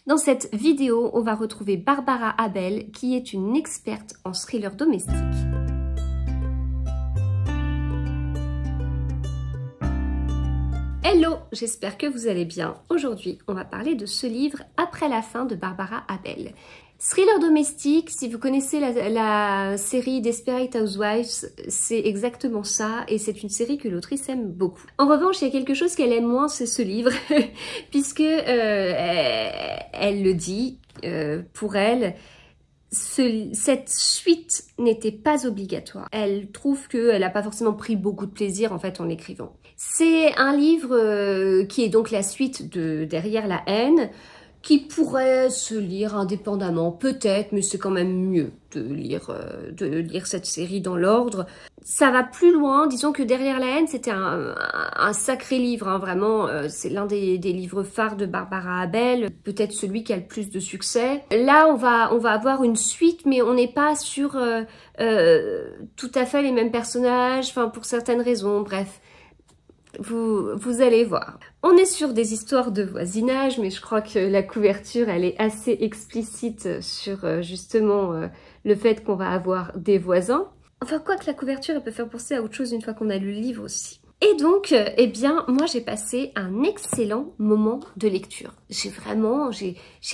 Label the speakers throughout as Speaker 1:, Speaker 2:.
Speaker 1: Dans cette vidéo, on va retrouver Barbara Abel, qui est une experte en thriller domestique. Hello, j'espère que vous allez bien. Aujourd'hui, on va parler de ce livre Après la fin de Barbara Abel. Thriller domestique, si vous connaissez la série Desperate Housewives, c'est exactement ça et c'est une série que l'autrice aime beaucoup. En revanche, il y a quelque chose qu'elle aime moins, c'est ce livre, puisque elle le dit, pour elle, cette suite n'était pas obligatoire. Elle trouve qu'elle n'a pas forcément pris beaucoup de plaisir en fait en l'écrivant. C'est un livre qui est donc la suite de Derrière la haine, qui pourrait se lire indépendamment, peut-être, mais c'est quand même mieux de lire cette série dans l'ordre. Ça va plus loin, disons que Derrière la haine, c'était un sacré livre, hein, vraiment, c'est l'un des livres phares de Barbara Abel, peut-être celui qui a le plus de succès. Là, on va avoir une suite, mais on n'est pas sur tout à fait les mêmes personnages, enfin, pour certaines raisons, bref. Vous allez voir. On est sur des histoires de voisinage, mais je crois que la couverture, elle est assez explicite sur justement le fait qu'on va avoir des voisins. Enfin, quoi que la couverture, elle peut faire penser à autre chose une fois qu'on a lu le livre aussi. Et donc, eh bien, moi j'ai passé un excellent moment de lecture. J'ai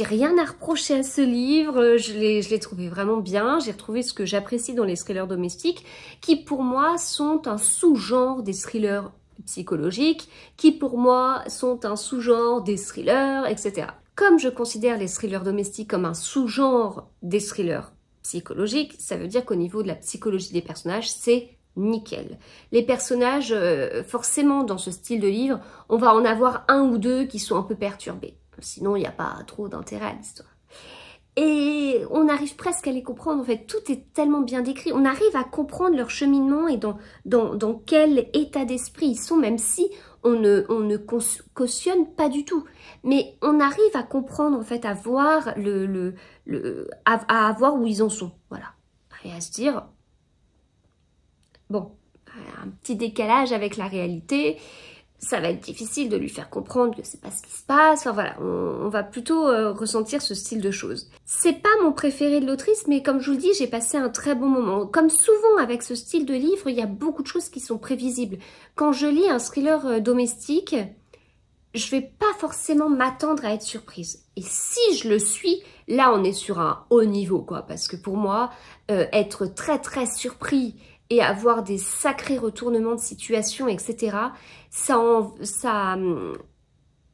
Speaker 1: rien à reprocher à ce livre, je l'ai trouvé vraiment bien, j'ai retrouvé ce que j'apprécie dans les thrillers domestiques, qui pour moi sont un sous-genre des thrillers psychologiques, qui pour moi sont un sous-genre des thrillers, etc. Comme je considère les thrillers domestiques comme un sous-genre des thrillers psychologiques, ça veut dire qu'au niveau de la psychologie des personnages, c'est nickel. Les personnages, forcément dans ce style de livre, on va en avoir un ou deux qui sont un peu perturbés. Sinon, il n'y a pas trop d'intérêt à l'histoire. Et on arrive presque à les comprendre, en fait, tout est tellement bien décrit. On arrive à comprendre leur cheminement et dans quel état d'esprit ils sont, même si on ne cautionne pas du tout. Mais on arrive à comprendre, en fait, à voir, à voir où ils en sont, voilà. Et à se dire, bon, un petit décalage avec la réalité, ça va être difficile de lui faire comprendre que c'est pas ce qui se passe. Enfin voilà, on va plutôt ressentir ce style de choses. C'est pas mon préféré de l'autrice, mais comme je vous le dis, j'ai passé un très bon moment. Comme souvent avec ce style de livre, il y a beaucoup de choses qui sont prévisibles. Quand je lis un thriller domestique, je vais pas forcément m'attendre à être surprise. Et si je le suis, là on est sur un haut niveau, quoi. Parce que pour moi, être très très surpris et avoir des sacrés retournements de situation, etc.,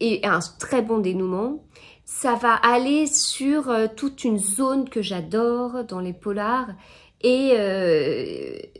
Speaker 1: et un très bon dénouement, ça va aller sur toute une zone que j'adore dans les polars et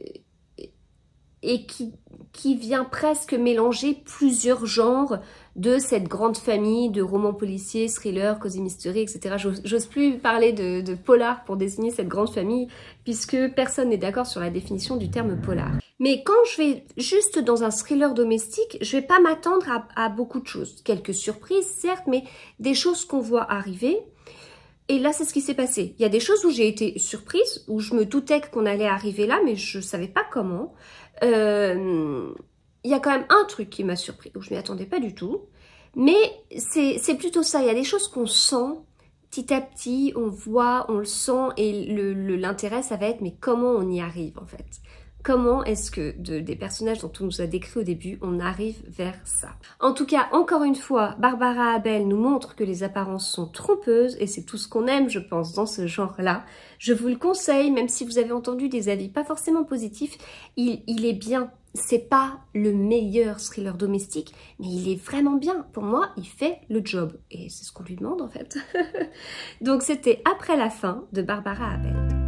Speaker 1: qui vient presque mélanger plusieurs genres de cette grande famille de romans policiers, thrillers, cosy mystery, etc. J'ose plus parler de polar pour désigner cette grande famille, puisque personne n'est d'accord sur la définition du terme polar. Mais quand je vais juste dans un thriller domestique, je vais pas m'attendre à beaucoup de choses. Quelques surprises, certes, mais des choses qu'on voit arriver. Et là, c'est ce qui s'est passé. Il y a des choses où j'ai été surprise, où je me doutais qu'on allait arriver là, mais je savais pas comment. Il y a quand même un truc qui m'a surpris, où je m'y attendais pas du tout. Mais c'est plutôt ça, il y a des choses qu'on sent petit à petit, on voit, on le sent, et l'intérêt, ça va être, mais comment on y arrive en fait? Comment est-ce que des personnages dont on nous a décrit au début, on arrive vers ça? En tout cas, encore une fois, Barbara Abel nous montre que les apparences sont trompeuses et c'est tout ce qu'on aime, je pense, dans ce genre-là. Je vous le conseille, même si vous avez entendu des avis pas forcément positifs, il est bien. C'est pas le meilleur thriller domestique, mais il est vraiment bien. Pour moi, il fait le job. Et c'est ce qu'on lui demande en fait. Donc c'était Après la fin de Barbara Abel.